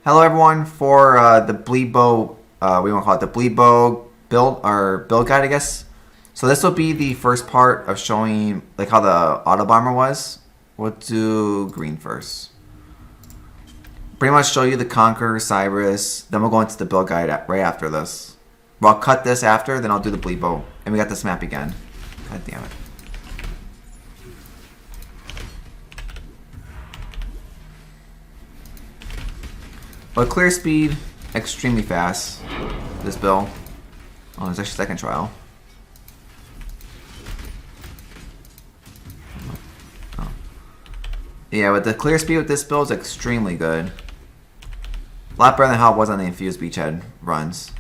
Hello everyone for the bleed bow. We want to call it the bleed bow build or build guide, I guess. So this will be the first part of showing like how the auto bomber was. We'll do green first. Pretty much show you the Conqueror, Sirus. Then we'll go into the build guide right after this. Well, I'll cut this after, then I'll do the bleed bow, and we got this map again. God damn it. But clear speed, extremely fast. This build. Oh, there's actually second trial. Oh. Yeah, but the clear speed with this build is extremely good. A lot better than how it was on the infused beachhead runs.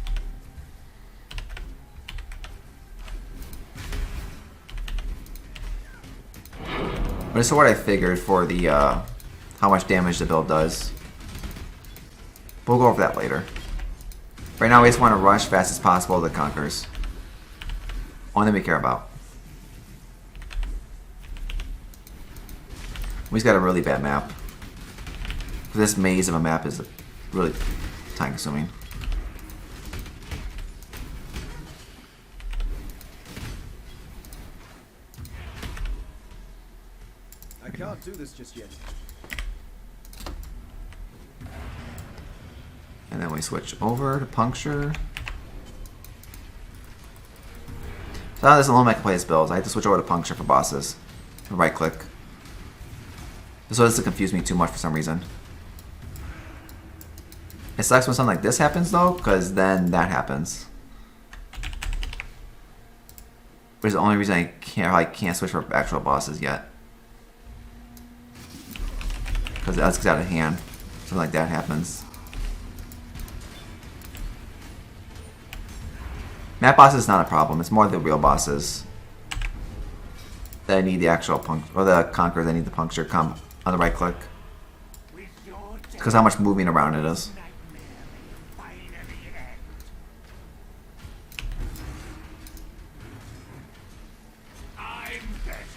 But this is what I figured for the how much damage the build does. We'll go over that later. Right now we just want to rush fast as possible to the Conquerors. Only thing we care about. We just got a really bad map. This maze of a map is really time consuming. I can't do this just yet. And then we switch over to puncture. So now there's a little I can play as builds. I have to switch over to puncture for bosses. Right click. This doesn't confuse me too much for some reason. It sucks when something like this happens though, because then that happens. But it's the only reason I can't switch for actual bosses yet. Because that's out of hand. Something like that happens. Map bosses is not a problem. It's more the real bosses that need the actual or the Conqueror that need the puncture come on the right click. Because how much moving around it is.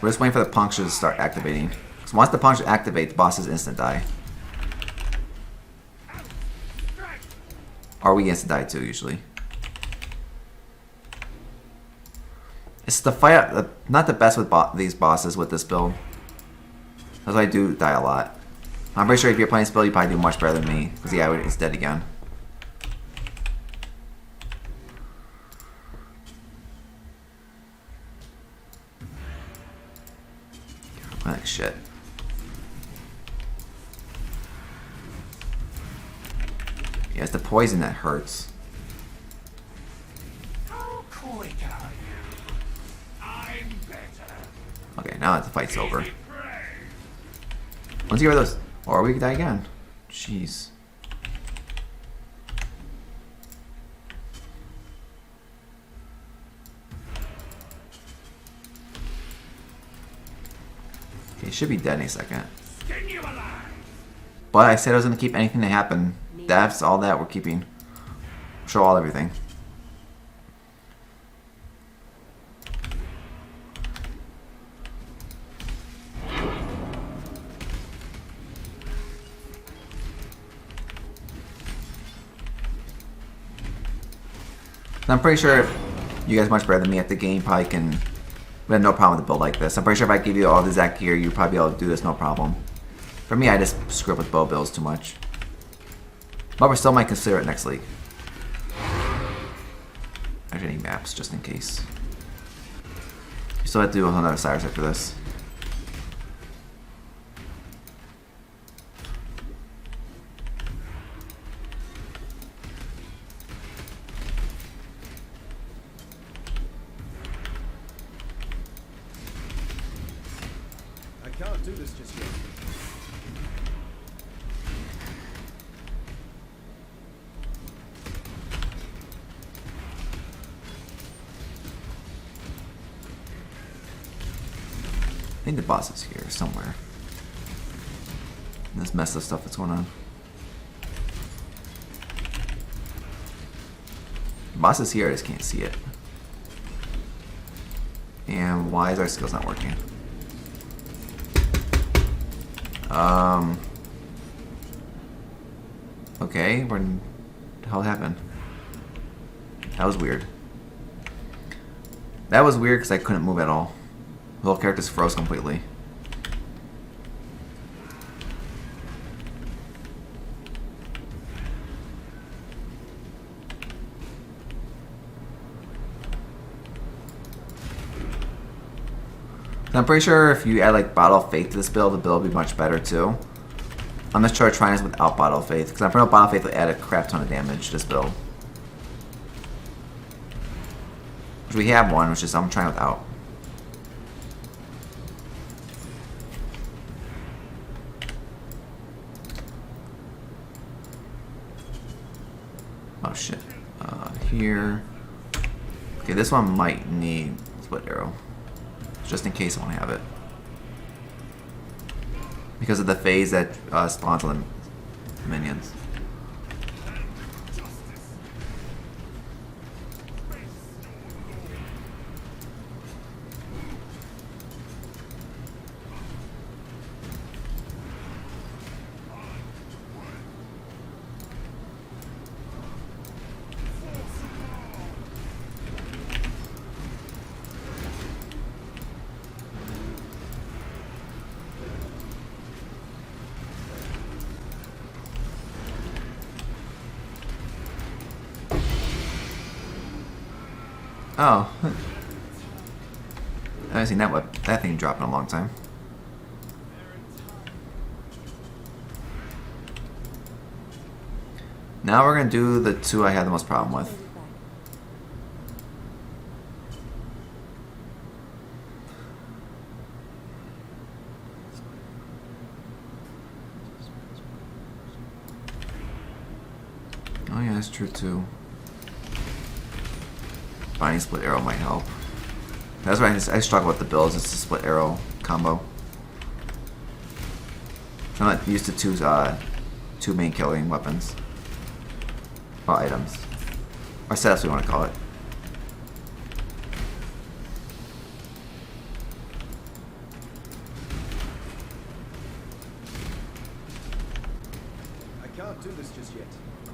We're just waiting for the puncture to start activating. Because once the puncture activates, the bosses instant die. Or we instant die too, usually. It's the fight, not the best with these bosses with this build. That's why I do die a lot. I'm pretty sure if you're playing this build, you probably do much better than me. Because yeah, it's dead again. Like shit. Yeah, it's the poison that hurts. Okay, now that the fight's over. Once you get rid of those, or we could die again. Jeez. Okay, it should be dead in a second. But I said I was gonna keep anything that happened. That's all that we're keeping. Show all everything. I'm pretty sure you guys much better than me at the game probably can. We have no problem with a build like this. I'm pretty sure if I give you all the exact gear, you'd probably be able to do this no problem. For me, I just screw up with bow builds too much. But we still might consider it next league. Actually, any maps just in case. You still have to do another Sirus after this. I can't do this just yet. I think the boss is here somewhere. This mess of stuff that's going on. The boss is here, I just can't see it. And why is our skills not working? Okay, what the hell happened? That was weird. That was weird because I couldn't move at all. The whole character just froze completely. I'm pretty sure if you add like Bottle of Faith to this build, the build will be much better too. I'm just trying this without Bottle of Faith because I'm pretty sure Bottle of Faith will add a crap ton of damage to this build. Which we have one, which is I'm trying without. Oh shit. Here. Okay, this one might need split arrow. Just in case I want to have it. Because of the phase that spawns on the minions. Oh. I haven't seen that thing drop in a long time. Now we're gonna do the two I had the most problem with. Oh yeah, that's true too. Finding split arrow might help. That's why I struggle with the builds. It's a split arrow combo. I'm not used to two main killing weapons. Or items. Or setups we want to call it. I can't do this just yet.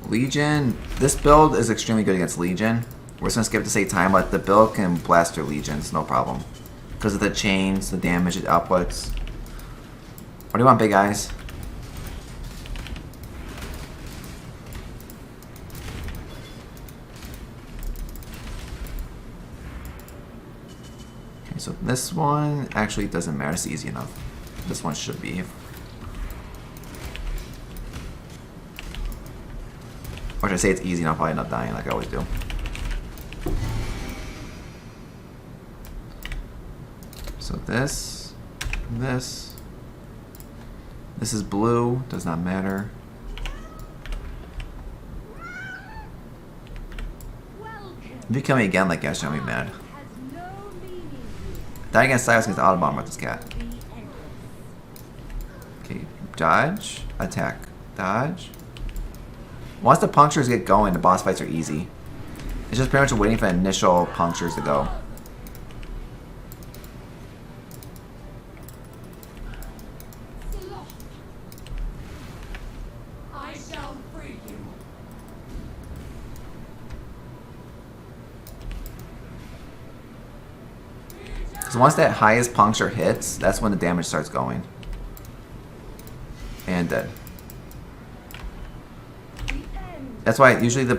Legion. This build is extremely good against Legion. We're just going to skip to save time, but the build can blast through Legions, no problem. Because of the chains, the damage it outputs. What do you want, big eyes? Okay, so this one actually doesn't matter. It's easy enough. This one should be. Or should I say it's easy enough, I'll end up dying like I always do. So this is blue, does not matter. If you kill me again like Ash, I'll be mad. Die against Sirus against the auto bomb with this cat. Okay, dodge, attack, dodge. Once the punctures get going, the boss fights are easy. It's just pretty much waiting for the initial punctures to go. Because once that highest puncture hits, that's when the damage starts going. And dead. That's why usually the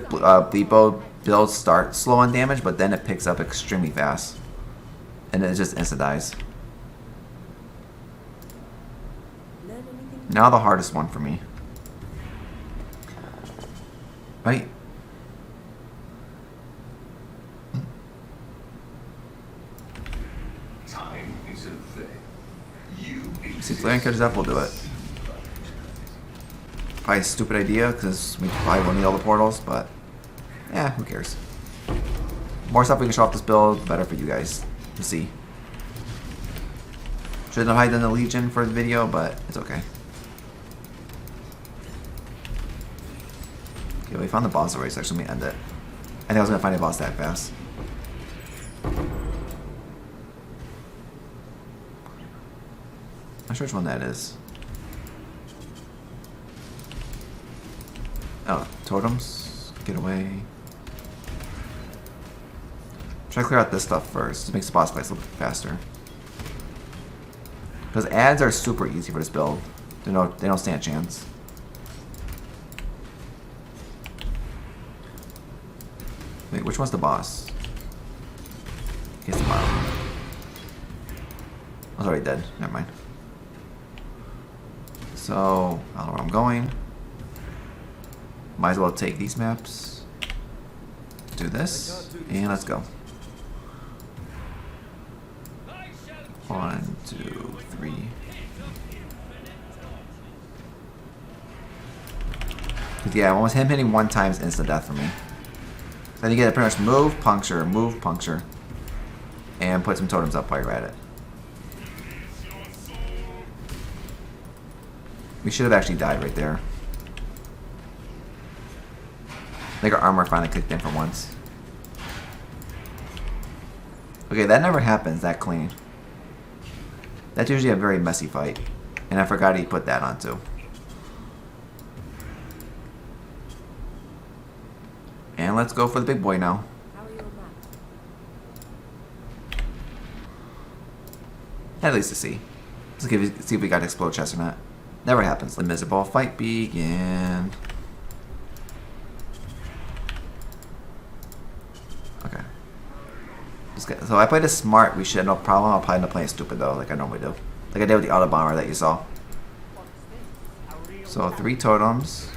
bleed bow builds start slow on damage, but then it picks up extremely fast. And then it just insta dies. Now the hardest one for me. Right? See, flaring catches up, we'll do it. Probably a stupid idea, because we probably won't need all the portals, but yeah, who cares. More stuff we can show off this build, the better for you guys to see. Shouldn't have hidden the Legion for the video, but it's okay. Okay, we found the boss already, so actually let me end it. I think I was going to find a boss that fast. Not sure which one that is. Oh, totems. Get away. Try to clear out this stuff first. It makes the boss fights a little bit faster. Because ads are super easy for this build. They don't stand a chance. Wait, which one's the boss? He's the bottom. I was already dead. Never mind. So, I don't know where I'm going. Might as well take these maps. Do this. And let's go. 1, 2, 3. Yeah, almost him hitting one time is instant death for me. Then you get to pretty much move, puncture, and put some totems up while you're at it. We should have actually died right there. I think our armor finally kicked in for once. Okay, that never happens that clean. That's usually a very messy fight. And I forgot he put that on too. And let's go for the big boy now. At least to see. Let's see if we got explode chest or not. Never happens. The miserable fight begin. Okay. So I played it smart. We should have no problem. I'll probably end up playing stupid though, like I normally do. Like I did with the auto bomber that you saw. So 3 totems.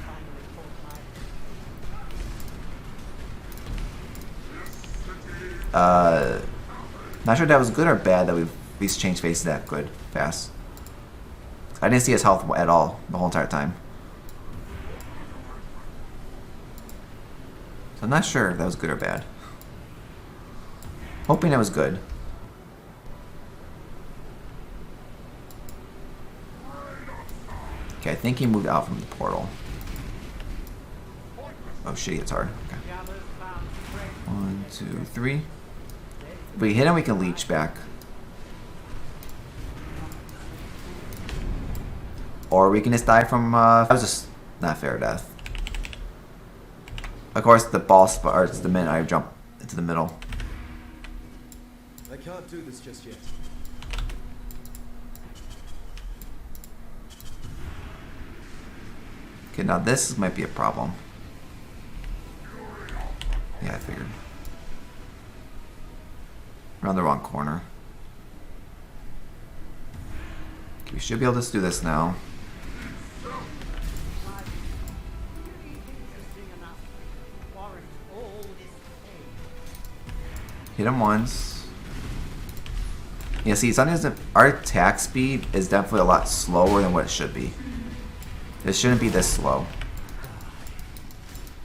Not sure if that was good or bad that we've at least changed faces that good fast. I didn't see his health at all the whole entire time. So I'm not sure if that was good or bad. Hoping it was good. Okay, I think he moved out from the portal. Oh shit, it's hard. Okay. 1, 2, 3. If we hit him, we can leech back. Or we can just die from, that was just not fair death. Of course, the ball starts the minute I jump into the middle. I can't do this just yet. Okay, now this might be a problem. Yeah, I figured. Around the wrong corner. Okay, we should be able to do this now. Hit him once. Yeah, see, sometimes our attack speed is definitely a lot slower than what it should be. It shouldn't be this slow.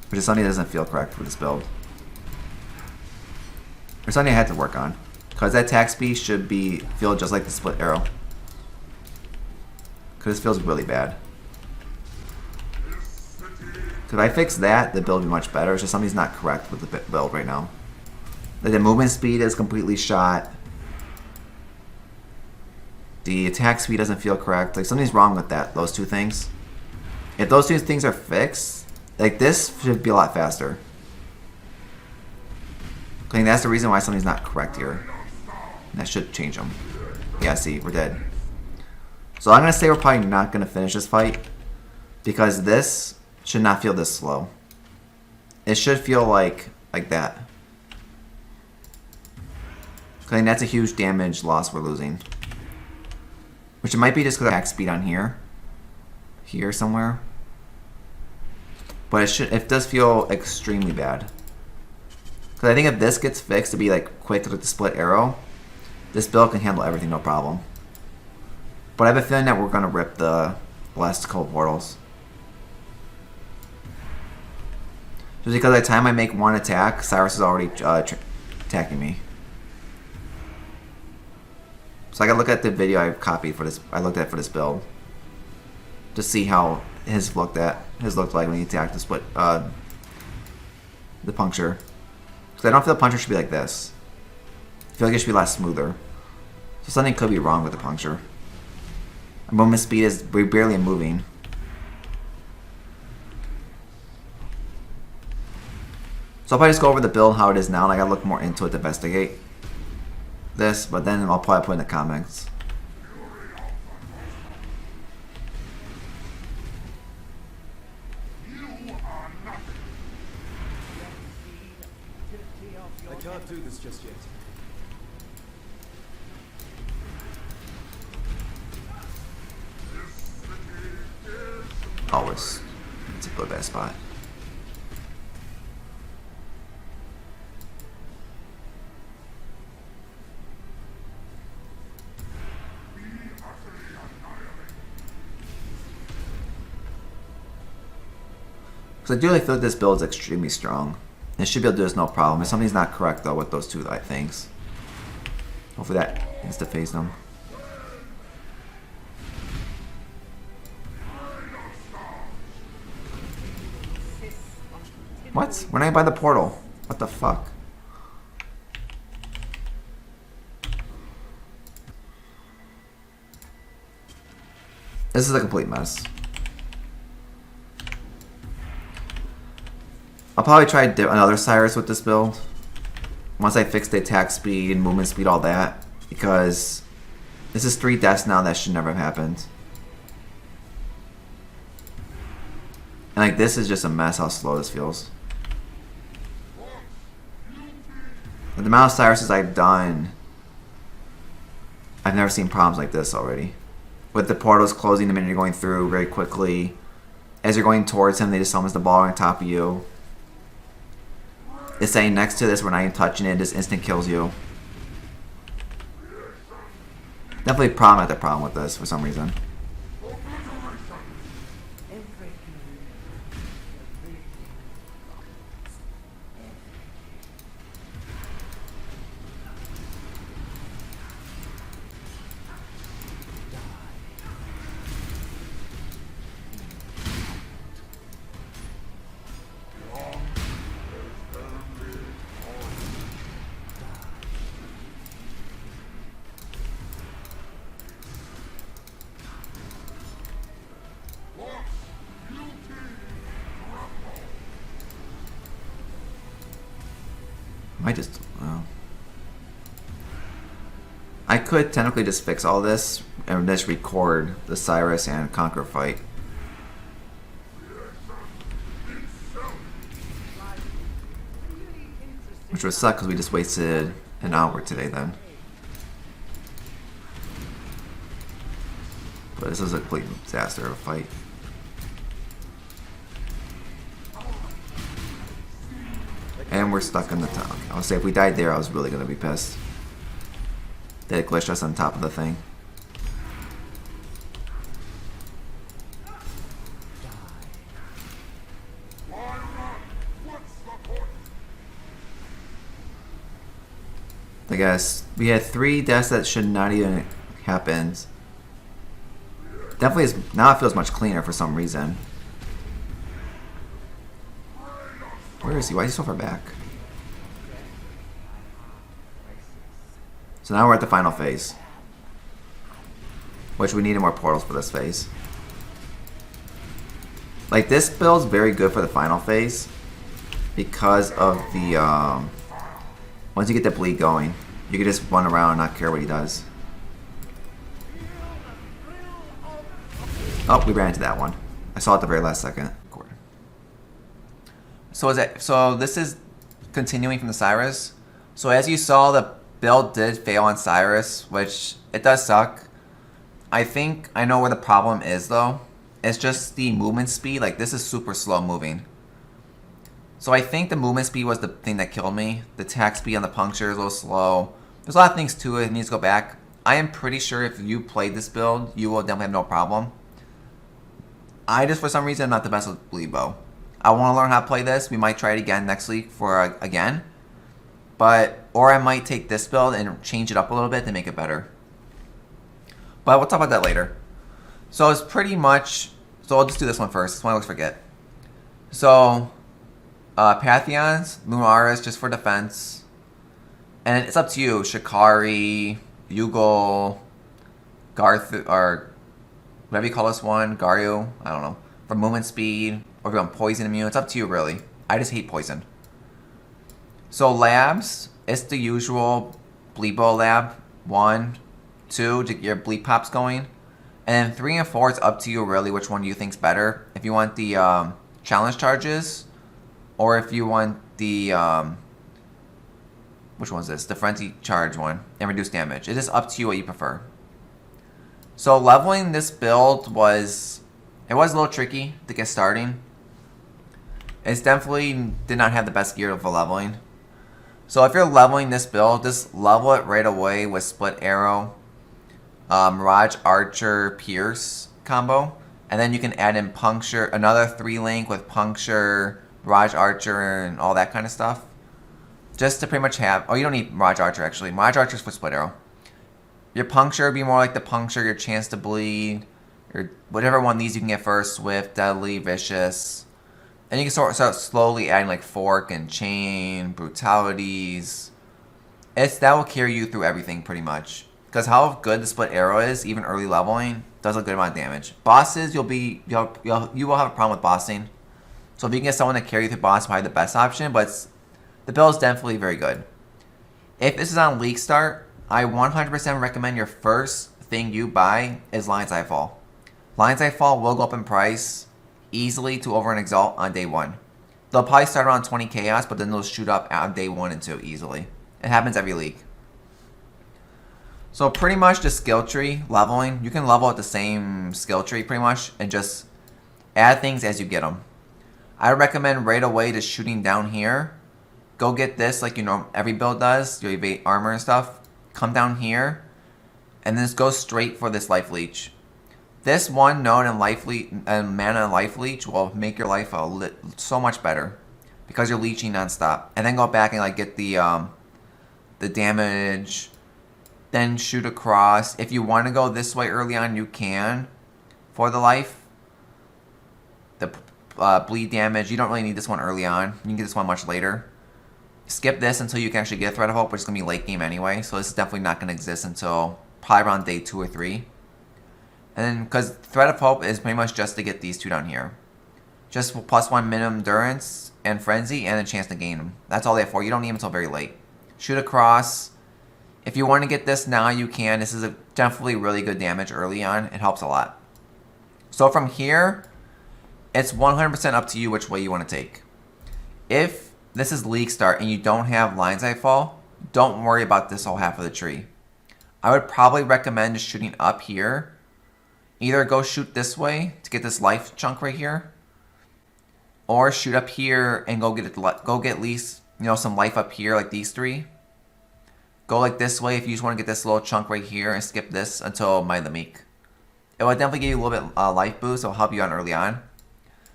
Which is something that doesn't feel correct for this build. Or something I had to work on. Because that attack speed should feel just like the split arrow. Because it feels really bad. Because if I fix that, the build would be much better. It's just something's not correct with the build right now. Like the movement speed is completely shot. The attack speed doesn't feel correct. Like something's wrong with those two things. If those two things are fixed, like this should be a lot faster. I think that's the reason why something's not correct here. And that should change them. Yeah, see, we're dead. So I'm going to say we're probably not going to finish this fight. Because this should not feel this slow. It should feel like that. I think that's a huge damage loss we're losing. Which it might be just because of attack speed on here. Here somewhere. But it does feel extremely bad. Because I think if this gets fixed to be like quick with the split arrow, this build can handle everything no problem. But I have a feeling that we're going to rip the last couple portals. Just because by the time I make one attack, Sirus is already attacking me. So I gotta look at the video I copied for this. I looked at for this build to see how his looked like when he attacked the split, the puncture. Because I don't feel the puncture should be like this. I feel like it should be a lot smoother. So something could be wrong with the puncture. Our movement speed is we're barely moving. So I'll probably just go over the build, how it is now, and I gotta look more into it to investigate this, but then I'll probably put in the comments. I can't do this just yet. Oh, it's a good bad spot. Because I do really feel like this build is extremely strong. It should be able to do this no problem. If something's not correct though with those two things. Hopefully that is to phase them. What? We're not by the portal. What the fuck? This is a complete mess. I'll probably try another Sirus with this build. Once I fix the attack speed, movement speed, all that. Because this is 3 deaths now that should never have happened. And like this is just a mess how slow this feels. The amount of Siruses I've done, I've never seen problems like this already. With the portals closing the minute you're going through very quickly. As you're going towards him, they just summons the ball on top of you. It's saying next to this, we're not even touching it, just instant kills you. Definitely problem after problem with this for some reason. I just, I could technically just fix all this and just record the Sirus and Conquer fight. Which would suck because we just wasted an hour today then. But this is a complete disaster of a fight. And we're stuck in the town. I would say if we died there, I was really going to be pissed. They had glitched us on top of the thing. I guess we had 3 deaths that should not even happen. Definitely is, now it feels much cleaner for some reason. Where is he? Why is he so far back? So now we're at the final phase. Which we needed more portals for this phase. Like this build's very good for the final phase. Because of the once you get the bleed going, you can just run around and not care what he does. Oh, we ran into that one. I saw it at the very last second. So this is continuing from the Sirus. So as you saw, the build did fail on Sirus, which it does suck. I think I know where the problem is though. It's just the movement speed. Like this is super slow moving. So I think the movement speed was the thing that killed me. The attack speed on the puncture is a little slow. There's a lot of things to it. It needs to go back. I am pretty sure if you played this build, you will definitely have no problem. I just for some reason am not the best with bleed bow. I want to learn how to play this. We might try it again next week for again. Or I might take this build and change it up a little bit to make it better. But we'll talk about that later. So it's pretty much, so I'll just do this one first. This one I always forget. So, Pantheons, Lunaris just for defense. And it's up to you. Shikari, Yugal, Garth, or whatever you call this one, Garyu, I don't know. For movement speed, or if you want poison immune, it's up to you really. I just hate poison. So labs, it's the usual bleed bow lab. 1, 2 to get your bleed pops going. And then 3 and 4, it's up to you really which one you think's better. If you want the challenge charges, or if you want the which one's this? The frenzy charge one and reduce damage. It is up to you what you prefer. So leveling this build was a little tricky to get starting. It's definitely did not have the best gear for leveling. So if you're leveling this build, just level it right away with split arrow, Mirage Archer Pierce combo, and then you can add in puncture, another 3-link with puncture, Mirage Archer, and all that kind of stuff. Just to pretty much have, oh, you don't need Mirage Archer actually. Mirage Archer's for split arrow. Your puncture would be more like the puncture, your chance to bleed, or whatever one of these you can get first, swift, deadly, vicious. And you can start slowly adding like fork and chain, brutalities. That will carry you through everything pretty much. Because how good the split arrow is, even early leveling, does a good amount of damage. Bosses, you will have a problem with bossing. So if you can get someone to carry you through boss, probably the best option. But the build is definitely very good. If this is on League Start, I 100% recommend your first thing you buy is Lion's Eye Fall. Lion's Eye Fall will go up in price easily to over an Exalt on day 1. They'll probably start around 20 Chaos, but then they'll shoot up on day 1 and 2 easily. It happens every league. So pretty much the skill tree leveling, you can level at the same skill tree pretty much and just add things as you get them. I recommend right away just shooting down here. Go get this like you know every build does, your evade armor and stuff. Come down here and then just go straight for this life leech. This one node and life leech and mana and life leech will make your life so much better because you're leeching non-stop. And then go back and like get the damage, then shoot across. If you want to go this way early on, you can for the life. The bleed damage, you don't really need this one early on. You can get this one much later. Skip this until you can actually get a Thread of Hope, which is going to be late game anyway. So this is definitely not going to exist until probably around day 2 or 3. And then, because Thread of Hope is pretty much just to get these 2 down here. Just +1 minimum endurance and frenzy and a chance to gain them. That's all they have for. You don't need them until very late. Shoot across. If you want to get this now, you can. This is definitely really good damage early on. It helps a lot. So from here, it's 100% up to you which way you want to take. If this is League Start and you don't have Lion's Eye Fall, don't worry about this whole half of the tree. I would probably recommend just shooting up here. Either go shoot this way to get this life chunk right here, or shoot up here and go get at least some life up here like these 3. Go like this way if you just want to get this little chunk right here and skip this until Might of the Meek. It will definitely give you a little bit life boost. It'll help you out early on.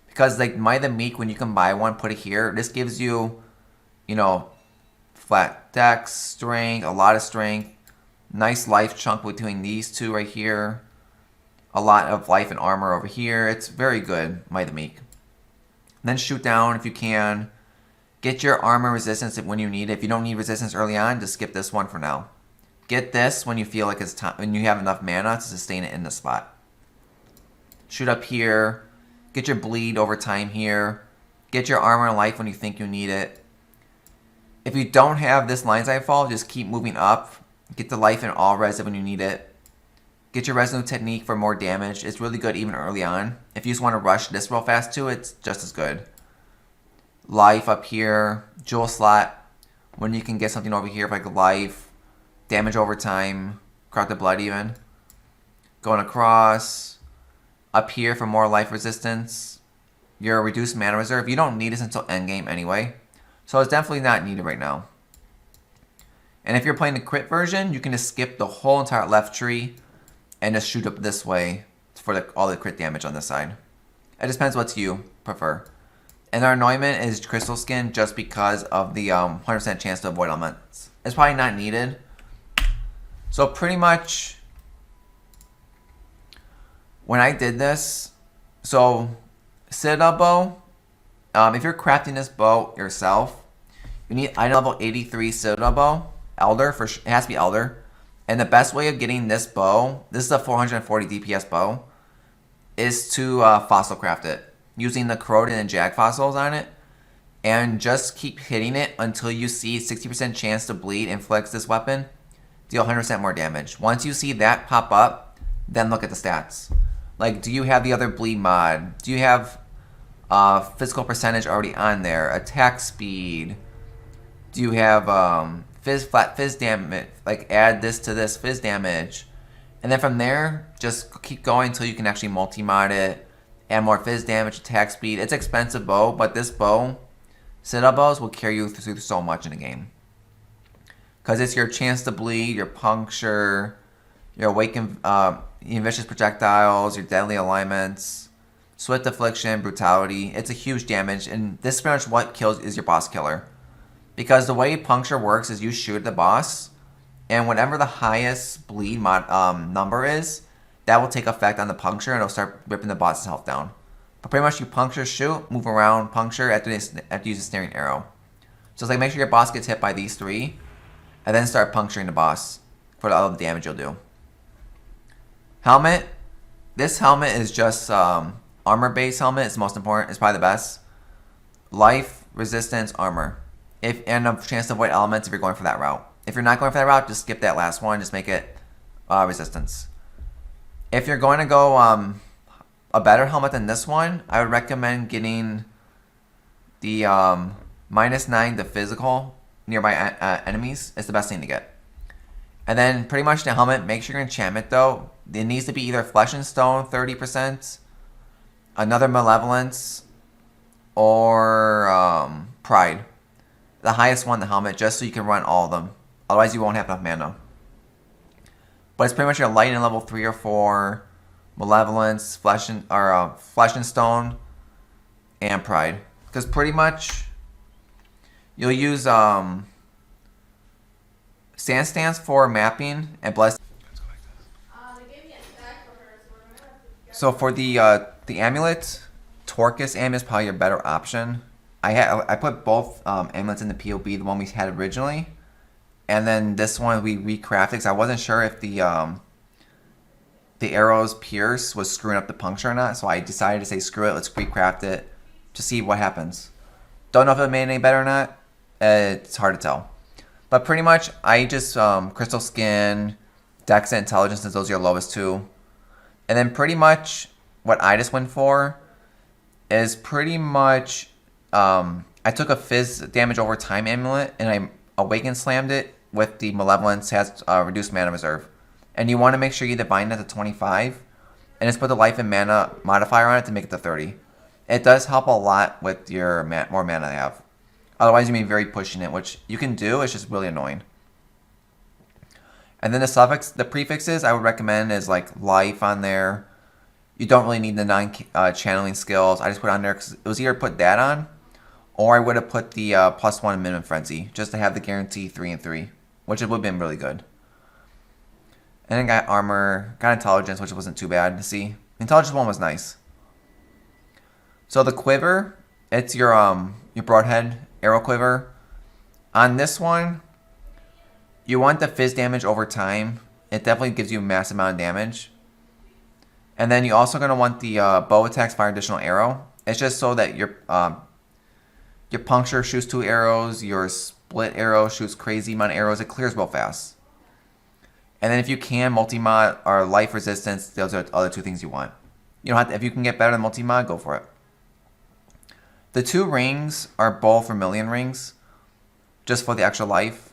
Because like Might of the Meek, when you can buy one, put it here. This gives you, flat dex, strength, a lot of strength. Nice life chunk between these 2 right here. A lot of life and armor over here. It's very good, Might of the Meek. Then shoot down if you can. Get your armor resistance when you need it. If you don't need resistance early on, just skip this one for now. Get this when you feel like it's time, when you have enough mana to sustain it in the spot. Shoot up here. Get your bleed over time here. Get your armor and life when you think you need it. If you don't have this Lion's Eye Fall, just keep moving up. Get the life and all res when you need it. Get your Resolute Technique for more damage. It's really good even early on. If you just want to rush this real fast too, it's just as good. Life up here. Jewel Slot. When you can get something over here like life. Damage over time. Corrupted Blood even. Going across. Up here for more life resistance. Your reduced mana reserve. You don't need this until endgame anyway. So it's definitely not needed right now. And if you're playing the crit version, you can just skip the whole entire left tree and just shoot up this way for all the crit damage on this side. It just depends what you prefer. And our anointment is Crystal Skin just because of the 100% chance to avoid elements. It's probably not needed. So pretty much when I did this, so Citadel bow, if you're crafting this bow yourself, you need item level 83 Citadel bow. Elder, it has to be Elder. And the best way of getting this bow, this is a 440 DPS bow, is to fossil craft it. Using the Corroded and Jag fossils on it. and just keep hitting it until you see 60% chance to bleed inflicts this weapon. Deal 100% more damage. Once you see that pop up, then look at the stats. Like, do you have the other bleed mod? Do you have physical percentage already on there? Attack speed? Do you have flat fizz damage? Like, add this to this fizz damage. And then from there, just keep going until you can actually multi-mod it. Add more fizz damage, attack speed. It's expensive bow, but this bow, Citadel bows, will carry you through so much in the game. Because it's your chance to bleed, your puncture, your awaken, vicious projectiles, your deadly alignments, swift affliction, brutality. It's a huge damage, and this is pretty much what kills is your boss killer. Because the way puncture works is you shoot at the boss, and whatever the highest bleed number is, that will take effect on the puncture, and it'll start ripping the boss's health down. But pretty much you puncture, shoot, move around, puncture after you use a snaring arrow. So it's like make sure your boss gets hit by these 3, and then start puncturing the boss for all the damage you'll do. Helmet. This helmet is just armor-based helmet. It's the most important. It's probably the best. Life, resistance, armor. And a chance to avoid elements if you're going for that route. If you're not going for that route, just skip that last one. Just make it resistance. If you're going to go a better helmet than this one, I would recommend getting the -9 to physical nearby enemies. It's the best thing to get. And then pretty much the helmet, make sure your enchantment though, it needs to be either Flesh and Stone 30%, another Malevolence, or Pride. The highest one, the helmet, just so you can run all of them. Otherwise you won't have enough mana. But it's pretty much your Lightning level 3 or 4, Malevolence, Flesh and Stone, and Pride. Because pretty much you'll use Sand Stance for mapping and Bless. So for the amulet, Torcus amulet is probably your better option. I put both amulets in the POE, the one we had originally, and then this one we recrafted because I wasn't sure if the arrow's pierce was screwing up the puncture or not. So I decided to say screw it, let's recraft it to see what happens. Don't know if it made any better or not. It's hard to tell. But pretty much, I just Crystal Skin, Dex and Intelligence, since those are your lowest 2. And then pretty much what I just went for is pretty much I took a Fizz damage over time amulet and I Awaken Slammed it with the Malevolence, has reduced mana reserve. And you want to make sure you divine that to 25 and just put the life and mana modifier on it to make it to 30. It does help a lot with your more mana you have. Otherwise, you may be very pushing it, which you can do. It's just really annoying. And then the prefixes I would recommend is like life on there. You don't really need the 9 channeling skills. I just put on there because it was either put that on, or I would have put the +1 minimum frenzy just to have the guarantee 3 and 3, which would have been really good. And then got armor, got intelligence, which wasn't too bad to see. The intelligence one was nice. So the quiver, it's your broadhead arrow quiver. On this one, you want the fizz damage over time. It definitely gives you a massive amount of damage. And then you're also going to want the bow attacks fire additional arrow. It's just so that your puncture shoots 2 arrows, your split arrow shoots crazy amount of arrows. It clears real fast. And then if you can, multi-mod or life resistance, those are the other 2 things you want. You don't have to, if you can get better than multi-mod, go for it. The 2 rings are both Vermilion rings, just for the extra life.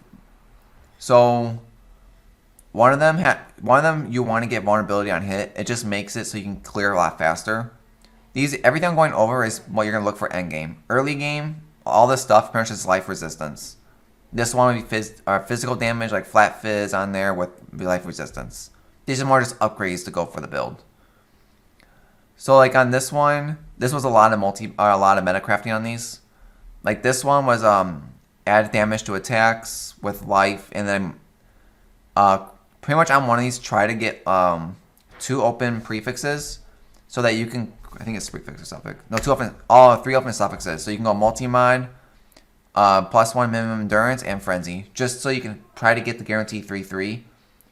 So one of them you want to get vulnerability on hit. It just makes it so you can clear a lot faster. Everything I'm going over is what you're gonna look for end game. Early game, all this stuff pretty much is life resistance. This one would be physical damage, like flat fizz on there with life resistance. These are more just upgrades to go for the build. So like on this one, this was a lot of meta crafting on these. Like this one was add damage to attacks with life, and then pretty much on one of these try to get 2 open prefixes so that you can, I think it's prefix or suffix. No, 3 open suffixes. So you can go multi-mod, +1 minimum endurance, and frenzy, just so you can try to get the guarantee 3/3.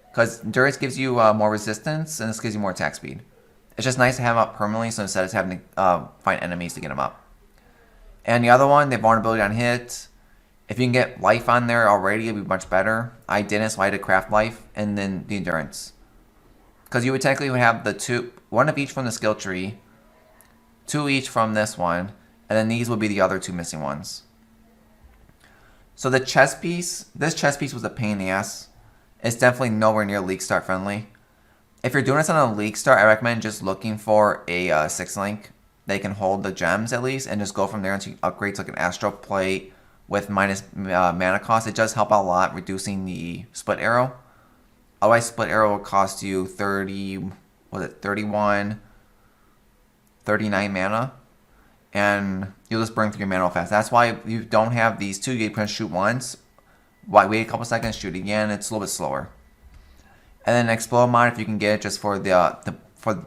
Because endurance gives you more resistance, and this gives you more attack speed. It's just nice to have them up permanently, so instead of having to find enemies to get them up. And the other one, they have vulnerability on hit. If you can get life on there already, it'd be much better. I didn't, so I had to craft life and then the endurance. Because you would technically have the two, one of each from the skill tree, 2 each from this one, and then these would be the other 2 missing ones. So the chest piece, this chest piece was a pain in the ass. It's definitely nowhere near League Start friendly. If you're doing this on a League Start, I recommend just looking for a 6-link. They can hold the gems at least and just go from there until you upgrade to like an Astral Plate with minus mana cost. It does help out a lot, reducing the split arrow. Otherwise, split arrow will cost you 31, 39 mana. And you'll just burn through your mana fast. That's why if you don't have these 2, you can shoot once. Wait a couple seconds, shoot again. It's a little bit slower. And then explode mod, if you can get it just for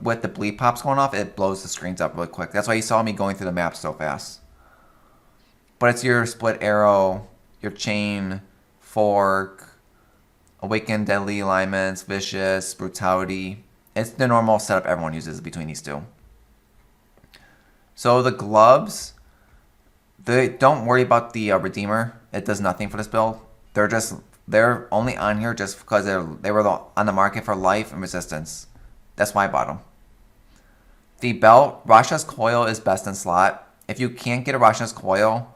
with the bleed pops going off, it blows the screens up really quick. That's why you saw me going through the map so fast. But it's your split arrow, your chain, fork, awaken deadly alignments, vicious, brutality. It's the normal setup everyone uses between these 2. So the gloves, don't worry about the Redeemer. It does nothing for this build. They're only on here just because they were on the market for life and resistance. That's why I bought them. The belt, Rasha's Coil is best in slot. If you can't get a Rasha's Coil,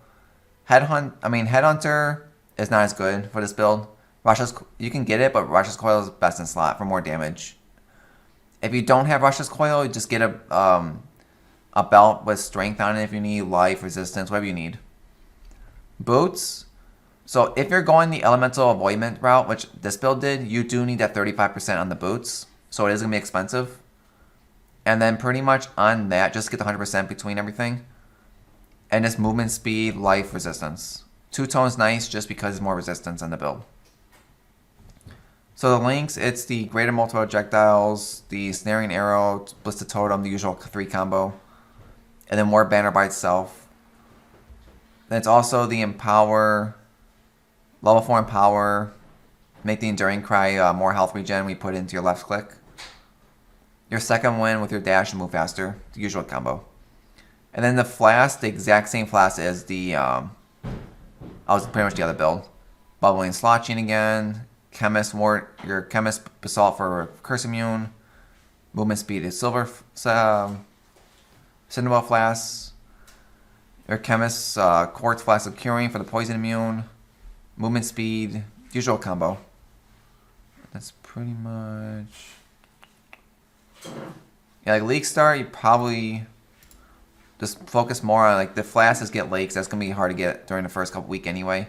Headhunter is not as good for this build. You can get it, but Rasha's Coil is best in slot for more damage. If you don't have Rasha's Coil, just get a belt with strength on it if you need, life, resistance, whatever you need. Boots. So if you're going the elemental avoidment route, which this build did, you do need that 35% on the boots. So it is going to be expensive. And then pretty much on that, just get the 100% between everything. And just movement speed, life, resistance. 2-tone's nice just because it's more resistance on the build. So the links, it's the greater multiple projectiles, the snaring arrow, blister totem, the usual 3 combo. And then more banner by itself. Then it's also the empower, level 4 empower, make the enduring cry more health regen we put into your left click. Your second win with your dash and move faster, the usual combo. And then the flask, the exact same flask as the, was pretty much the other build. Bubbling slot chain again, chemist wart, your chemist basalt for curse immune, movement speed is silver, Cinderball Flask, your Chemist's Quartz Flask of Curing for the Poison Immune, Movement Speed, usual combo. That's pretty much... Yeah, like League Star, you probably just focus more on, like, the flasks get lakes. That's going to be hard to get during the first couple weeks anyway.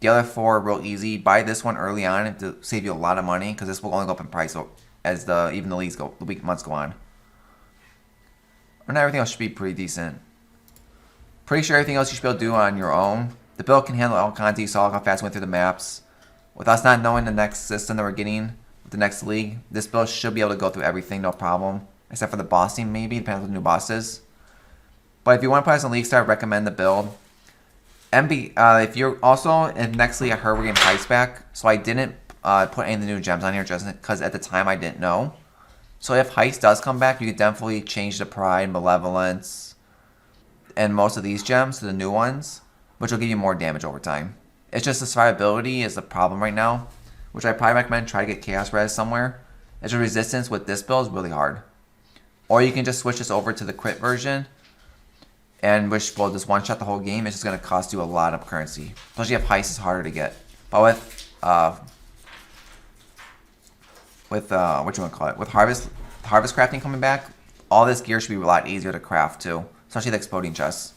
The other 4 are real easy. Buy this one early on to save you a lot of money, because this will only go up in price as even the months go on. And everything else should be pretty decent. Pretty sure everything else you should be able to do on your own. The build can handle all kinds. You saw how fast we went through the maps. With us not knowing the next system that we're getting, with the next league, this build should be able to go through everything, no problem. Except for the boss team, maybe, depends on the new bosses. But if you want to play as a League Star, I recommend the build. If you're also, in next league, I heard we're getting Heist back. So I didn't put any of the new gems on here just because at the time I didn't know. So if Heist does come back, you could definitely change the Pride, Malevolence, and most of these gems to the new ones, which will give you more damage over time. It's just the survivability is the problem right now, which I probably recommend try to get Chaos Res somewhere. As a resistance with this build is really hard. Or you can just switch this over to the crit version, and which will just one-shot the whole game. It's just going to cost you a lot of currency. Especially if Heist is harder to get. But with harvest crafting coming back, all this gear should be a lot easier to craft too, especially the exploding chests.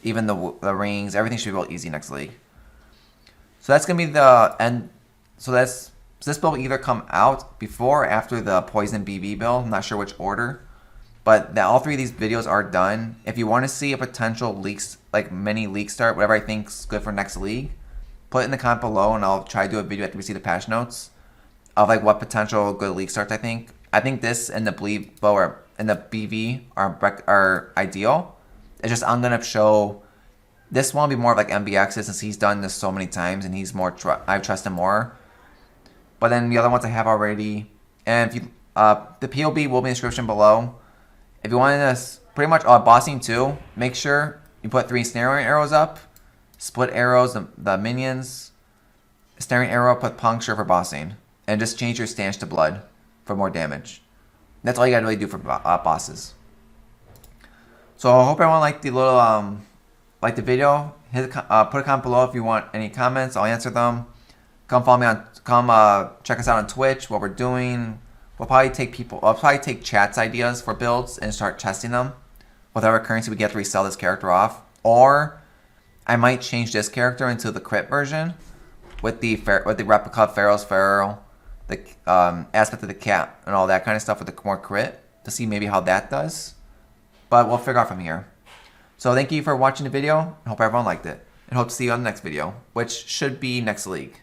Even the rings, everything should be real easy next league. So that's gonna be the end. So this build will either come out before or after the Poison BB build. I'm not sure which order, but all 3 of these videos are done. If you want to see a potential leaks, like mini league start, whatever I think's good for next league, put it in the comment below, and I'll try to do a video after we see the patch notes of like what potential good league starts I think. I think this and the Bleed Bow and the BV are ideal. It's just I'm gonna show this one will be more of like MBX's since he's done this so many times and he's more I trust him more. But then the other ones I have already, and if you the POB will be in the description below. If you want to pretty much bossing too, make sure You put 3 snaring arrows up, split arrows, the minions, snaring arrow, put puncture for bossing, and just change your stance to blood for more damage. That's all you gotta really do for bosses. So I hope everyone liked the little like the video. Put a comment below if you want any comments. I'll answer them. Come follow me on. Check us out on Twitch. What we're doing. I'll probably take chat's ideas for builds and start testing them. With our currency, we get to resell this character off. Or I might change this character into the crit version with the replica of Pharaoh's Pharaoh, the aspect of the cat, and all that kind of stuff with the more crit to see maybe how that does. But we'll figure out from here. So thank you for watching the video. I hope everyone liked it. And hope to see you on the next video, which should be next league.